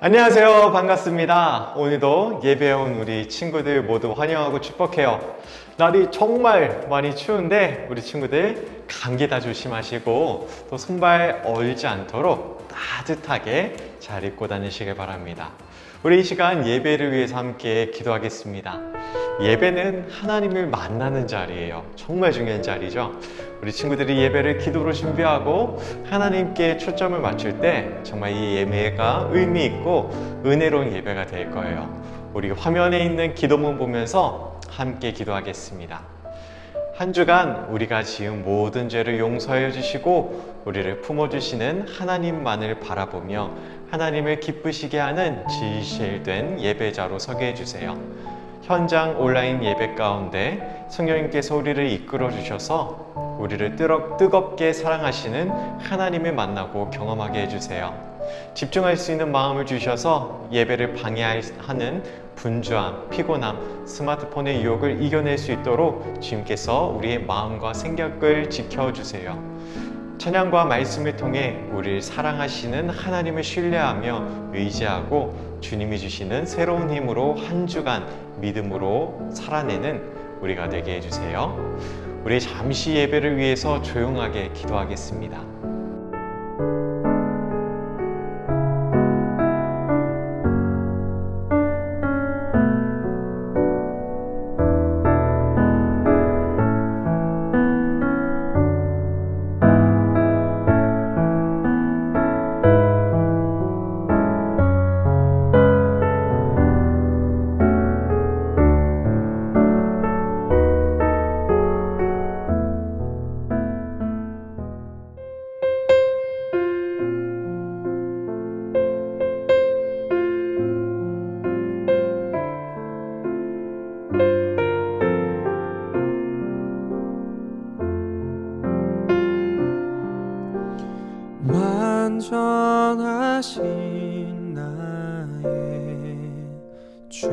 안녕하세요. 반갑습니다. 오늘도 예배에 온 우리 친구들 모두 환영하고 축복해요. 날이 정말 많이 추운데 우리 친구들 감기 다 조심하시고 또 손발 얼지 않도록 따뜻하게 잘 입고 다니시길 바랍니다. 우리 이 시간 예배를 위해서 함께 기도하겠습니다. 예배는 하나님을 만나는 자리예요. 정말 중요한 자리죠. 우리 친구들이 예배를 기도로 준비하고 하나님께 초점을 맞출 때 정말 이 예배가 의미 있고 은혜로운 예배가 될 거예요. 우리 화면에 있는 기도문 보면서 함께 기도하겠습니다. 한 주간 우리가 지은 모든 죄를 용서해 주시고 우리를 품어주시는 하나님만을 바라보며 하나님을 기쁘시게 하는 진실된 예배자로 서게 해주세요. 현장 온라인 예배 가운데 성령님께서 우리를 이끌어 주셔서 우리를 뜨겁게 사랑하시는 하나님을 만나고 경험하게 해주세요. 집중할 수 있는 마음을 주셔서 예배를 방해하는 분주함, 피곤함, 스마트폰의 유혹을 이겨낼 수 있도록 주님께서 우리의 마음과 생각을 지켜주세요. 찬양과 말씀을 통해 우리를 사랑하시는 하나님을 신뢰하며 의지하고 주님이 주시는 새로운 힘으로 한 주간 믿음으로 살아내는 우리가 되게 해주세요. 우리 잠시 예배를 위해서 조용하게 기도하겠습니다. 완전하신 나의 주,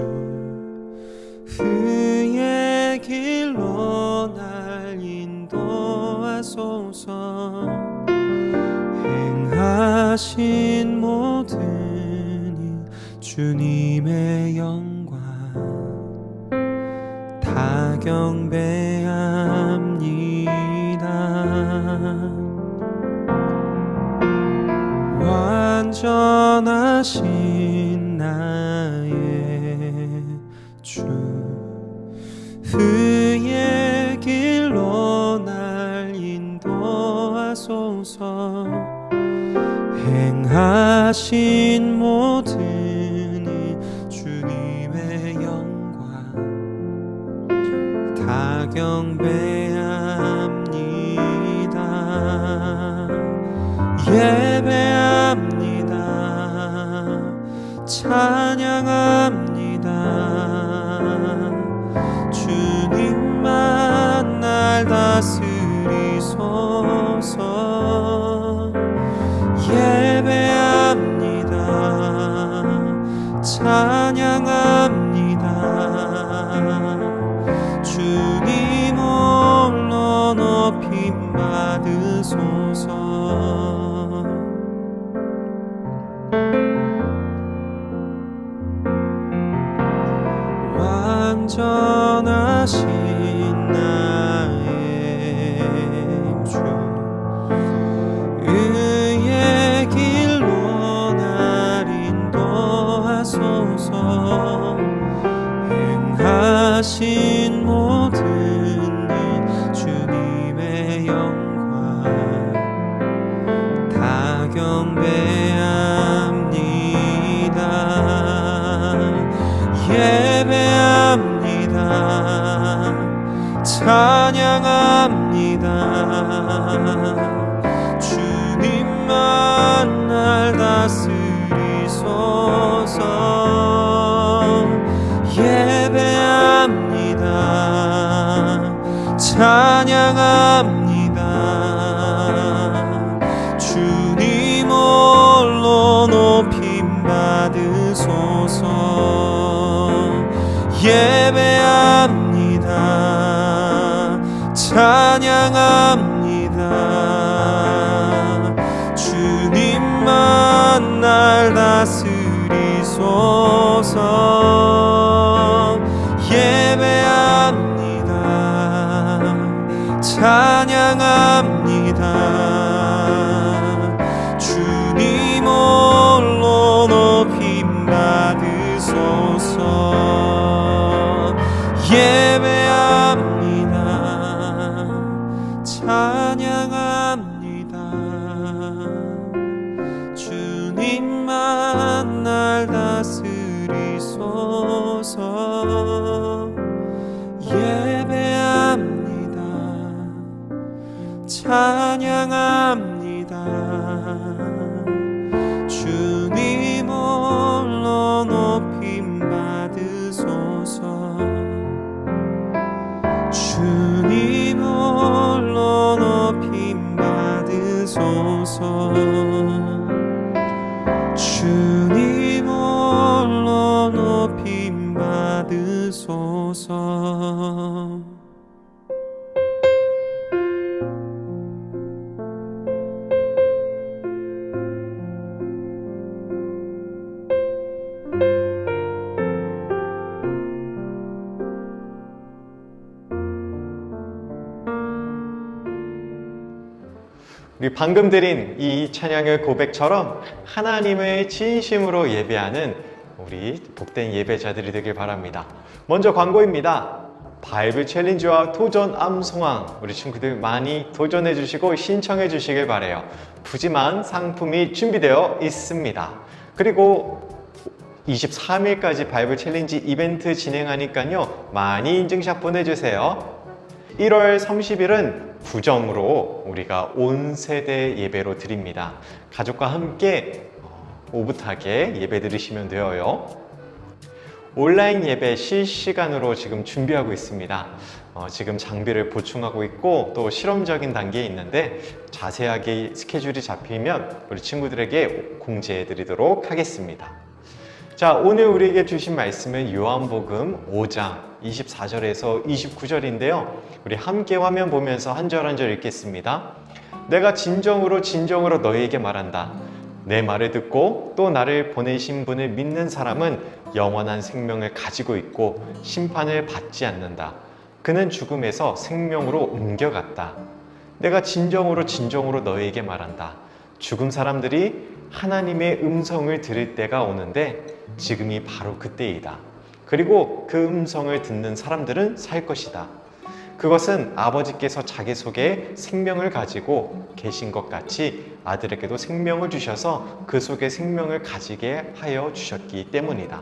그의 길로 날 인도하소서. 행하신 모든 일 주님의 영광 다 경배합니다. 완전하신 나의 주, 그의 길로 날 인도하소서. 행하신 모든 일 주님의 영광 다 경배합니다. 예배합니다. 찬양합니다. 주님만 날 다스리소서. 예배합니다. 찬양합니다. 주님 홀로 높임 받으소서. 완전하신 나의 주, 의의 길로 날 인도하소서. 행하신 모든 일 주님의 영광 다 경배합니다. 예배합니다. 찬양합니다. 주님만 날 다스리소서. 예배합니다. 찬양합니다. 주님 홀로 높임 받으소서. 예배합니다. 찬양합니다. 주님만 날 다스리 받으소서. 주님 홀로 높임 받으소서. 우리 방금 드린 이 찬양의 고백처럼 하나님을 진심으로 예배하는 우리 복된 예배자들이 되길 바랍니다. 먼저 광고입니다. 바이블 챌린지와 도전 암송왕 우리 친구들 많이 도전해 주시고 신청해 주시길 바래요. 푸짐한 상품이 준비되어 있습니다. 그리고 23일까지 바이블 챌린지 이벤트 진행하니까요. 많이 인증샷 보내주세요. 1월 30일은 부정으로 우리가 온 세대 예배로 드립니다. 가족과 함께 오붓하게 예배 드리시면 되어요. 온라인 예배 실시간으로 지금 준비하고 있습니다. 지금 장비를 보충하고 있고 또 실험적인 단계에 있는데 자세하게 스케줄이 잡히면 우리 친구들에게 공지해 드리도록 하겠습니다. 자, 오늘 우리에게 주신 말씀은 요한복음 5장 24절에서 29절인데요. 우리 함께 화면 보면서 한 절 한 절 읽겠습니다. 내가 진정으로 너희에게 말한다. 내 말을 듣고 또 나를 보내신 분을 믿는 사람은 영원한 생명을 가지고 있고 심판을 받지 않는다. 그는 죽음에서 생명으로 옮겨갔다. 내가 진정으로 너희에게 말한다. 죽은 사람들이 하나님의 음성을 들을 때가 오는데 지금이 바로 그때이다. 그리고 그 음성을 듣는 사람들은 살 것이다. 그것은 아버지께서 자기 속에 생명을 가지고 계신 것 같이 아들에게도 생명을 주셔서 그 속에 생명을 가지게 하여 주셨기 때문이다.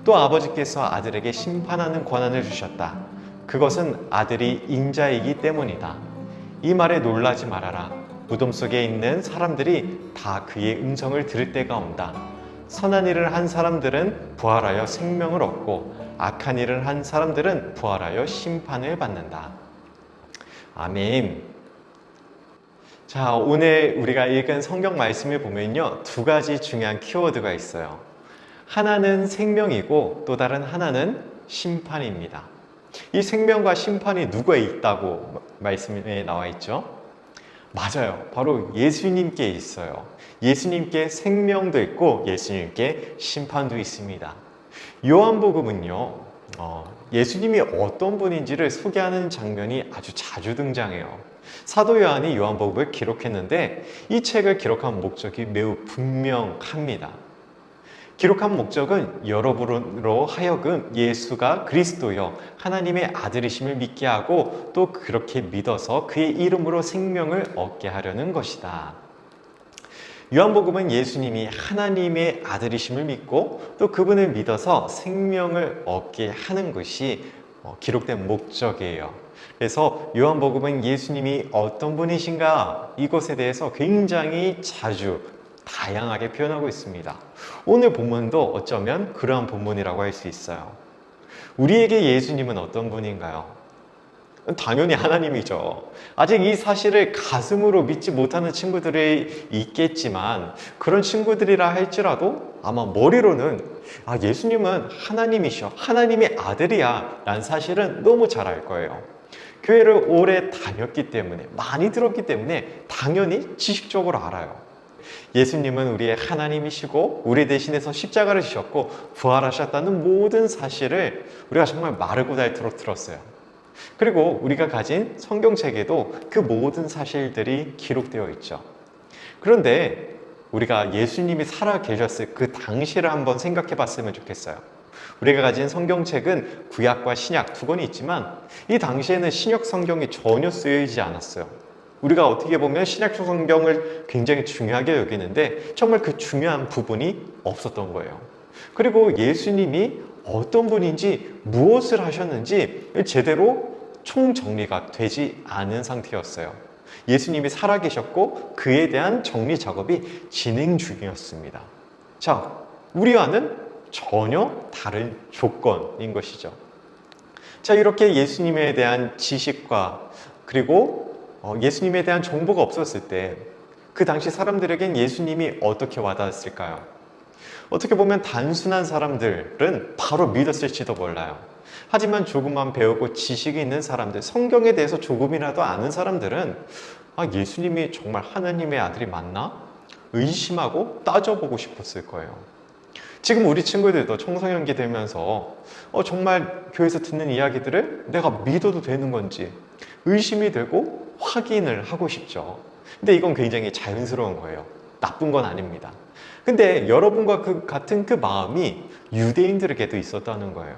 또 아버지께서 아들에게 심판하는 권한을 주셨다. 그것은 아들이 인자이기 때문이다. 이 말에 놀라지 말아라. 무덤 속에 있는 사람들이 다 그의 음성을 들을 때가 온다. 선한 일을 한 사람들은 부활하여 생명을 얻고 악한 일을 한 사람들은 부활하여 심판을 받는다. 아멘. 자, 오늘 우리가 읽은 성경 말씀을 보면요, 두 가지 중요한 키워드가 있어요. 하나는 생명이고 또 다른 하나는 심판입니다. 이 생명과 심판이 누구에 있다고 말씀에 나와 있죠? 맞아요. 바로 예수님께 있어요. 예수님께 생명도 있고 예수님께 심판도 있습니다. 요한복음은요, 예수님이 어떤 분인지를 소개하는 장면이 아주 자주 등장해요. 사도 요한이 요한복음을 기록했는데 이 책을 기록한 목적이 매우 분명합니다. 기록한 목적은 여러분으로 하여금 예수가 그리스도여 하나님의 아들이심을 믿게 하고 또 그렇게 믿어서 그의 이름으로 생명을 얻게 하려는 것이다. 요한복음은 예수님이 하나님의 아들이심을 믿고 또 그분을 믿어서 생명을 얻게 하는 것이 기록된 목적이에요. 그래서 요한복음은 예수님이 어떤 분이신가 이것에 대해서 굉장히 자주 다양하게 표현하고 있습니다. 오늘 본문도 어쩌면 그러한 본문이라고 할 수 있어요. 우리에게 예수님은 어떤 분인가요? 당연히 하나님이죠. 아직 이 사실을 가슴으로 믿지 못하는 친구들이 있겠지만 그런 친구들이라 할지라도 아마 머리로는 예수님은 하나님이셔, 하나님의 아들이야 라는 사실은 너무 잘 알 거예요. 교회를 오래 다녔기 때문에, 많이 들었기 때문에 당연히 지식적으로 알아요. 예수님은 우리의 하나님이시고 우리 대신해서 십자가를 지셨고 부활하셨다는 모든 사실을 우리가 정말 마르고 닳도록 들었어요. 그리고 우리가 가진 성경책에도 그 모든 사실들이 기록되어 있죠. 그런데 우리가 예수님이 살아 계셨을 그 당시를 한번 생각해 봤으면 좋겠어요. 우리가 가진 성경책은 구약과 신약 두 권이 있지만 이 당시에는 신약 성경이 전혀 쓰여지지 않았어요. 우리가 어떻게 보면 신약 성경을 굉장히 중요하게 여기는데 정말 그 중요한 부분이 없었던 거예요. 그리고 예수님이 어떤 분인지 무엇을 하셨는지 제대로 총정리가 되지 않은 상태였어요. 예수님이 살아계셨고 그에 대한 정리 작업이 진행 중이었습니다. 자, 우리와는 전혀 다른 조건인 것이죠. 자, 이렇게 예수님에 대한 지식과 그리고 예수님에 대한 정보가 없었을 때 그 당시 사람들에겐 예수님이 어떻게 와닿았을까요? 어떻게 보면 단순한 사람들은 바로 믿었을지도 몰라요. 하지만 조금만 배우고 지식이 있는 사람들, 성경에 대해서 조금이라도 아는 사람들은 예수님이 정말 하나님의 아들이 맞나? 의심하고 따져보고 싶었을 거예요. 지금 우리 친구들도 청소년기 되면서 정말 교회에서 듣는 이야기들을 내가 믿어도 되는 건지 의심이 되고 확인을 하고 싶죠. 근데 이건 굉장히 자연스러운 거예요. 나쁜 건 아닙니다. 근데 여러분과 같은 그 마음이 유대인들에게도 있었다는 거예요.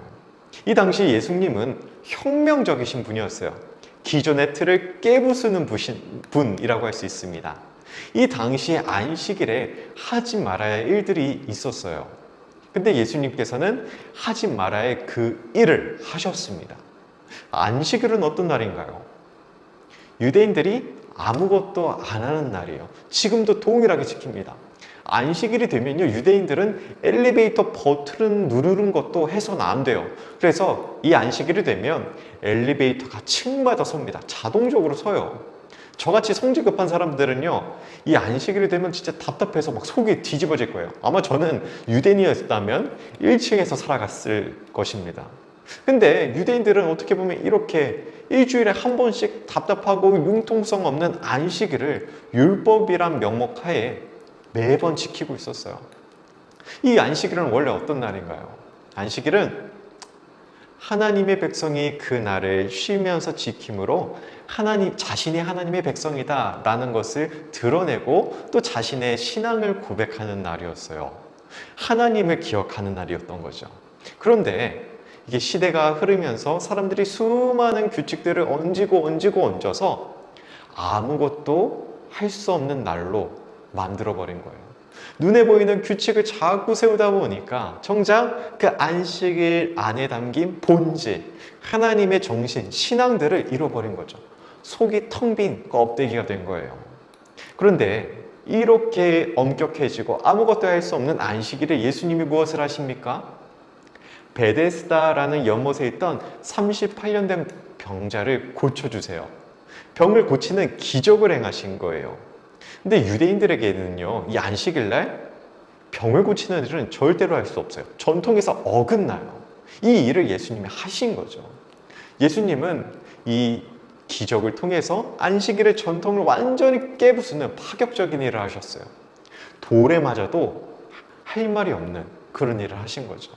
이 당시 예수님은 혁명적이신 분이었어요. 기존의 틀을 깨부수는 분이라고 할 수 있습니다. 이 당시에 안식일에 하지 말아야 할 일들이 있었어요. 근데 예수님께서는 하지 말아야 할 그 일을 하셨습니다. 안식일은 어떤 날인가요? 유대인들이 아무것도 안 하는 날이에요. 지금도 동일하게 지킵니다. 안식일이 되면요, 유대인들은 엘리베이터 버튼을 누르는 것도 해서는 안 돼요. 그래서 이 안식일이 되면 엘리베이터가 층마다 섭니다. 자동적으로 서요. 저같이 성질 급한 사람들은요, 이 안식일이 되면 진짜 답답해서 막 속이 뒤집어질 거예요. 아마 저는 유대인이었다면 1층에서 살아갔을 것입니다. 근데 유대인들은 어떻게 보면 이렇게 일주일에 한 번씩 답답하고 융통성 없는 안식일을 율법이란 명목 하에 매번 지키고 있었어요. 이 안식일은 원래 어떤 날인가요? 안식일은 하나님의 백성이 그 날을 쉬면서 지킴으로 자신이 하나님의 백성이다 라는 것을 드러내고 또 자신의 신앙을 고백하는 날이었어요. 하나님을 기억하는 날이었던 거죠. 그런데 이게 시대가 흐르면서 사람들이 수많은 규칙들을 얹어서 아무것도 할 수 없는 날로 만들어버린 거예요. 눈에 보이는 규칙을 자꾸 세우다 보니까 정작 그 안식일 안에 담긴 본질, 하나님의 정신, 신앙들을 잃어버린 거죠. 속이 텅 빈 껍데기가 된 거예요. 그런데 이렇게 엄격해지고 아무것도 할 수 없는 안식일에 예수님이 무엇을 하십니까? 베데스다라는 연못에 있던 38년 된 병자를 고쳐주세요. 병을 고치는 기적을 행하신 거예요. 근데 유대인들에게는요, 이 안식일날 병을 고치는 일은 절대로 할 수 없어요. 전통에서 어긋나요. 이 일을 예수님이 하신 거죠. 예수님은 이 기적을 통해서 안식일의 전통을 완전히 깨부수는 파격적인 일을 하셨어요. 돌에 맞아도 할 말이 없는 그런 일을 하신 거죠.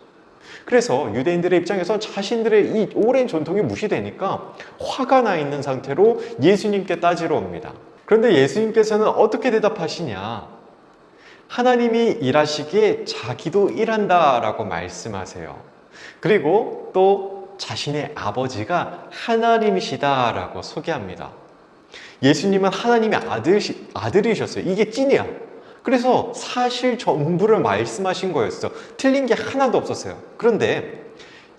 그래서 유대인들의 입장에서 자신들의 이 오랜 전통이 무시되니까 화가 나 있는 상태로 예수님께 따지러 옵니다. 그런데 예수님께서는 어떻게 대답하시냐? 하나님이 일하시기에 자기도 일한다 라고 말씀하세요. 그리고 또 자신의 아버지가 하나님이시다 라고 소개합니다. 예수님은 하나님의 아들이셨어요. 이게 찐이야. 그래서 사실 전부를 말씀하신 거였어. 틀린 게 하나도 없었어요. 그런데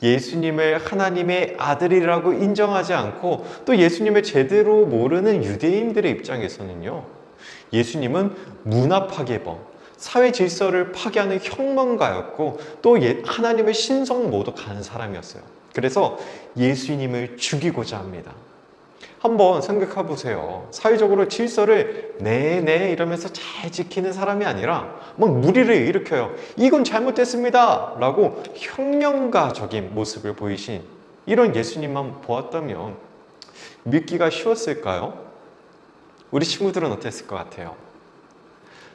예수님을 하나님의 아들이라고 인정하지 않고 또 예수님을 제대로 모르는 유대인들의 입장에서는요, 예수님은 문화 파괴범, 사회 질서를 파괴하는 혁명가였고 또 하나님의 신성 모독하는 사람이었어요. 그래서 예수님을 죽이고자 합니다. 한번 생각해 보세요. 사회적으로 질서를 네네 이러면서 잘 지키는 사람이 아니라 막 무리를 일으켜요. 이건 잘못됐습니다 라고 혁명가적인 모습을 보이신 이런 예수님만 보았다면 믿기가 쉬웠을까요? 우리 친구들은 어땠을 것 같아요?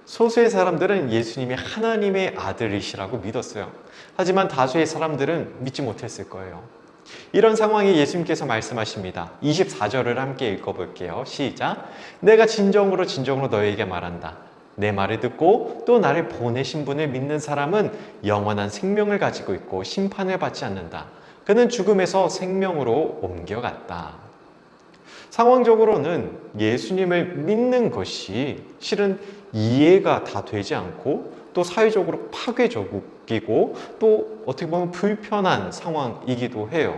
소수의 사람들은 예수님이 하나님의 아들이시라고 믿었어요. 하지만 다수의 사람들은 믿지 못했을 거예요. 이런 상황에 예수님께서 말씀하십니다. 24절을 함께 읽어볼게요. 시작. 내가 진정으로 너희에게 말한다. 내 말을 듣고 또 나를 보내신 분을 믿는 사람은 영원한 생명을 가지고 있고 심판을 받지 않는다. 그는 죽음에서 생명으로 옮겨갔다. 상황적으로는 예수님을 믿는 것이 실은 이해가 다 되지 않고 또 사회적으로 파괴적이고 또 어떻게 보면 불편한 상황이기도 해요.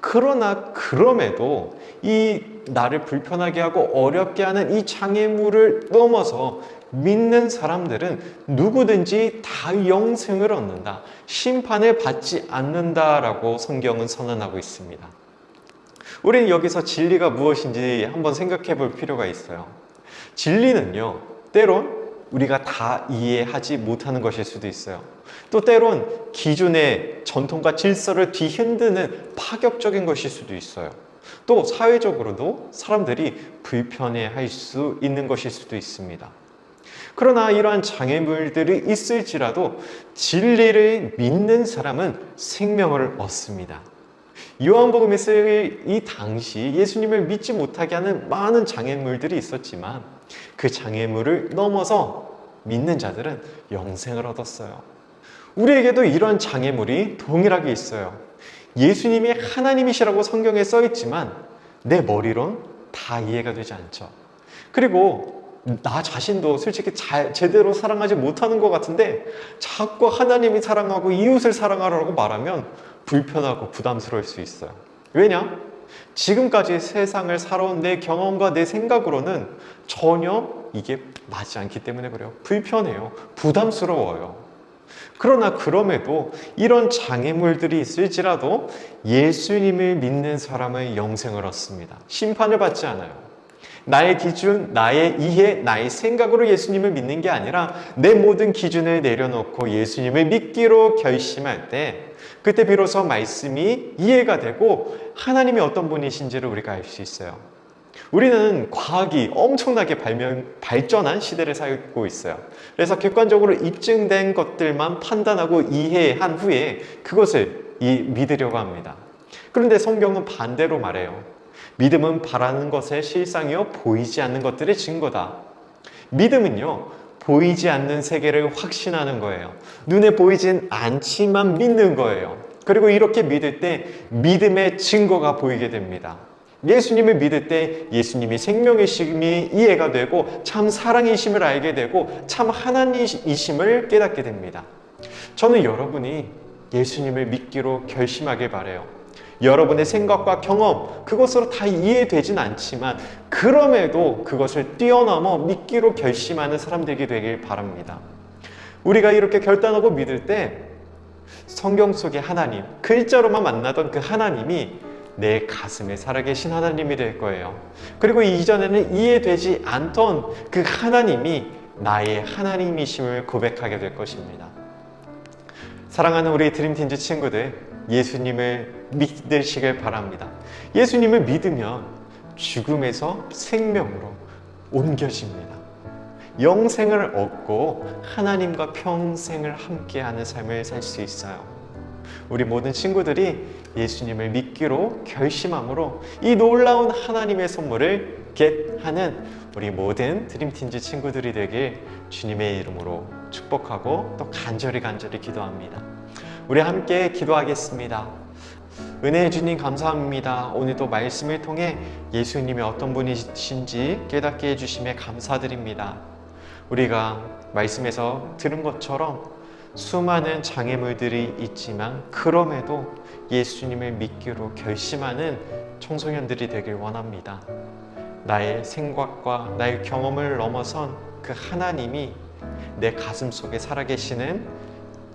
그러나 그럼에도 이 나를 불편하게 하고 어렵게 하는 이 장애물을 넘어서 믿는 사람들은 누구든지 다 영생을 얻는다. 심판을 받지 않는다라고 성경은 선언하고 있습니다. 우리는 여기서 진리가 무엇인지 한번 생각해 볼 필요가 있어요. 진리는요, 때론 우리가 다 이해하지 못하는 것일 수도 있어요. 또 때론 기존의 전통과 질서를 뒤흔드는 파격적인 것일 수도 있어요. 또 사회적으로도 사람들이 불편해할 수 있는 것일 수도 있습니다. 그러나 이러한 장애물들이 있을지라도 진리를 믿는 사람은 생명을 얻습니다. 요한복음에 쓸 이 당시 예수님을 믿지 못하게 하는 많은 장애물들이 있었지만 그 장애물을 넘어서 믿는 자들은 영생을 얻었어요. 우리에게도 이런 장애물이 동일하게 있어요. 예수님이 하나님이시라고 성경에 써 있지만 내 머리론 다 이해가 되지 않죠. 그리고 나 자신도 솔직히 제대로 사랑하지 못하는 것 같은데 자꾸 하나님이 사랑하고 이웃을 사랑하라고 말하면 불편하고 부담스러울 수 있어요. 왜냐? 지금까지 세상을 살아온 내 경험과 내 생각으로는 전혀 이게 맞지 않기 때문에 그래요. 불편해요. 부담스러워요. 그러나 그럼에도 이런 장애물들이 있을지라도 예수님을 믿는 사람은 영생을 얻습니다. 심판을 받지 않아요. 나의 기준, 나의 이해, 나의 생각으로 예수님을 믿는 게 아니라 내 모든 기준을 내려놓고 예수님을 믿기로 결심할 때 그때 비로소 말씀이 이해가 되고 하나님이 어떤 분이신지를 우리가 알 수 있어요. 우리는 과학이 엄청나게 발전한 시대를 살고 있어요. 그래서 객관적으로 입증된 것들만 판단하고 이해한 후에 그것을 믿으려고 합니다. 그런데 성경은 반대로 말해요. 믿음은 바라는 것의 실상이요 보이지 않는 것들의 증거다. 믿음은요 보이지 않는 세계를 확신하는 거예요. 눈에 보이진 않지만 믿는 거예요. 그리고 이렇게 믿을 때 믿음의 증거가 보이게 됩니다. 예수님을 믿을 때 예수님이 생명이심이 이해가 되고 참 사랑이심을 알게 되고 참 하나님이심을 깨닫게 됩니다. 저는 여러분이 예수님을 믿기로 결심하길 바라요. 여러분의 생각과 경험, 그것으로 다 이해되진 않지만 그럼에도 그것을 뛰어넘어 믿기로 결심하는 사람들이 되길 바랍니다. 우리가 이렇게 결단하고 믿을 때 성경 속의 하나님, 글자로만 만나던 그 하나님이 내 가슴에 살아계신 하나님이 될 거예요. 그리고 이전에는 이해되지 않던 그 하나님이 나의 하나님이심을 고백하게 될 것입니다. 사랑하는 우리 드림팀즈 친구들, 예수님을 믿으시길 바랍니다. 예수님을 믿으면 죽음에서 생명으로 옮겨집니다. 영생을 얻고 하나님과 평생을 함께하는 삶을 살 수 있어요. 우리 모든 친구들이 예수님을 믿기로 결심함으로 이 놀라운 하나님의 선물을 겟하는 우리 모든 드림팀즈 친구들이 되길 주님의 이름으로 축복하고 또 간절히 기도합니다. 우리 함께 기도하겠습니다. 은혜의 주님 감사합니다. 오늘도 말씀을 통해 예수님이 어떤 분이신지 깨닫게 해주심에 감사드립니다. 우리가 말씀에서 들은 것처럼 수많은 장애물들이 있지만 그럼에도 예수님을 믿기로 결심하는 청소년들이 되길 원합니다. 나의 생각과 나의 경험을 넘어선 그 하나님이 내 가슴 속에 살아계시는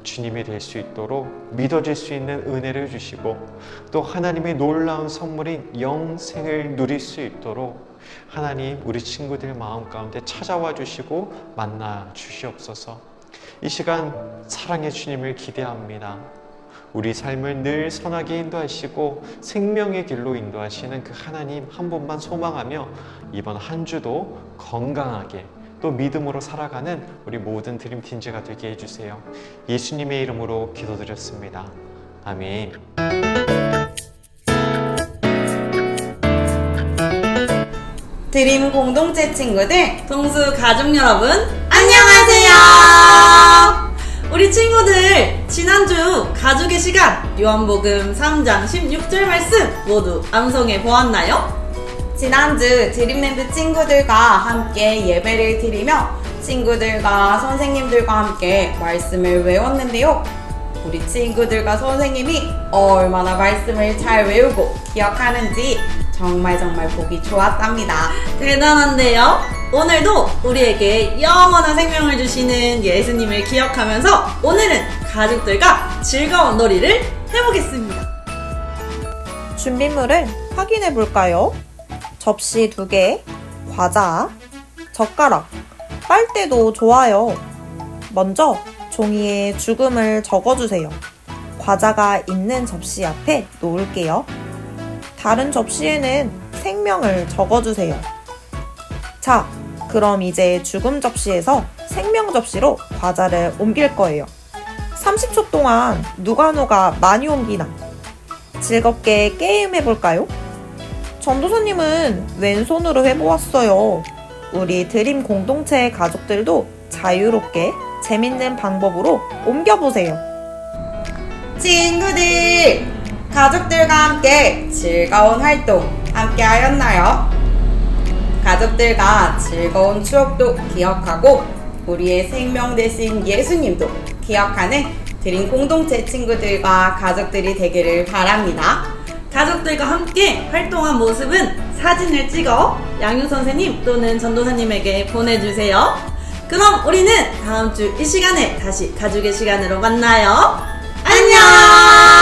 주님이 될 수 있도록 믿어질 수 있는 은혜를 주시고 또 하나님의 놀라운 선물인 영생을 누릴 수 있도록 하나님 우리 친구들 마음 가운데 찾아와 주시고 만나 주시옵소서. 이 시간 사랑의 주님을 기대합니다. 우리 삶을 늘 선하게 인도하시고 생명의 길로 인도하시는 그 하나님 한 분만 소망하며 이번 한 주도 건강하게 또 믿음으로 살아가는 우리 모든 드림팀즈가 되게 해주세요. 예수님의 이름으로 기도드렸습니다. 아멘. 드림 공동체 친구들, 동수 가족 여러분, 안녕하세요. 우리 친구들 지난주 가족의 시간 요한복음 3장 16절 말씀 모두 암송해 보았나요? 지난주 드림랜드 친구들과 함께 예배를 드리며 친구들과 선생님들과 함께 말씀을 외웠는데요. 우리 친구들과 선생님이 얼마나 말씀을 잘 외우고 기억하는지 정말 보기 좋았답니다. 대단한데요? 오늘도 우리에게 영원한 생명을 주시는 예수님을 기억하면서 오늘은 가족들과 즐거운 놀이를 해보겠습니다. 준비물을 확인해 볼까요? 접시 2개, 과자, 젓가락, 빨대도 좋아요. 먼저 종이에 죽음을 적어주세요. 과자가 있는 접시 앞에 놓을게요. 다른 접시에는 생명을 적어주세요. 자, 그럼 이제 죽음 접시에서 생명 접시로 과자를 옮길 거예요. 30초 동안 누가 많이 옮기나 즐겁게 게임해볼까요? 전도사님은 왼손으로 해보았어요. 우리 드림 공동체 가족들도 자유롭게 재밌는 방법으로 옮겨보세요. 친구들, 가족들과 함께 즐거운 활동 함께 하였나요? 가족들과 즐거운 추억도 기억하고 우리의 생명 대신 예수님도 기억하는 드림 공동체 친구들과 가족들이 되기를 바랍니다. 가족들과 함께 활동한 모습은 사진을 찍어 양육 선생님 또는 전도사님에게 보내주세요. 그럼 우리는 다음 주 이 시간에 다시 가족의 시간으로 만나요. 안녕!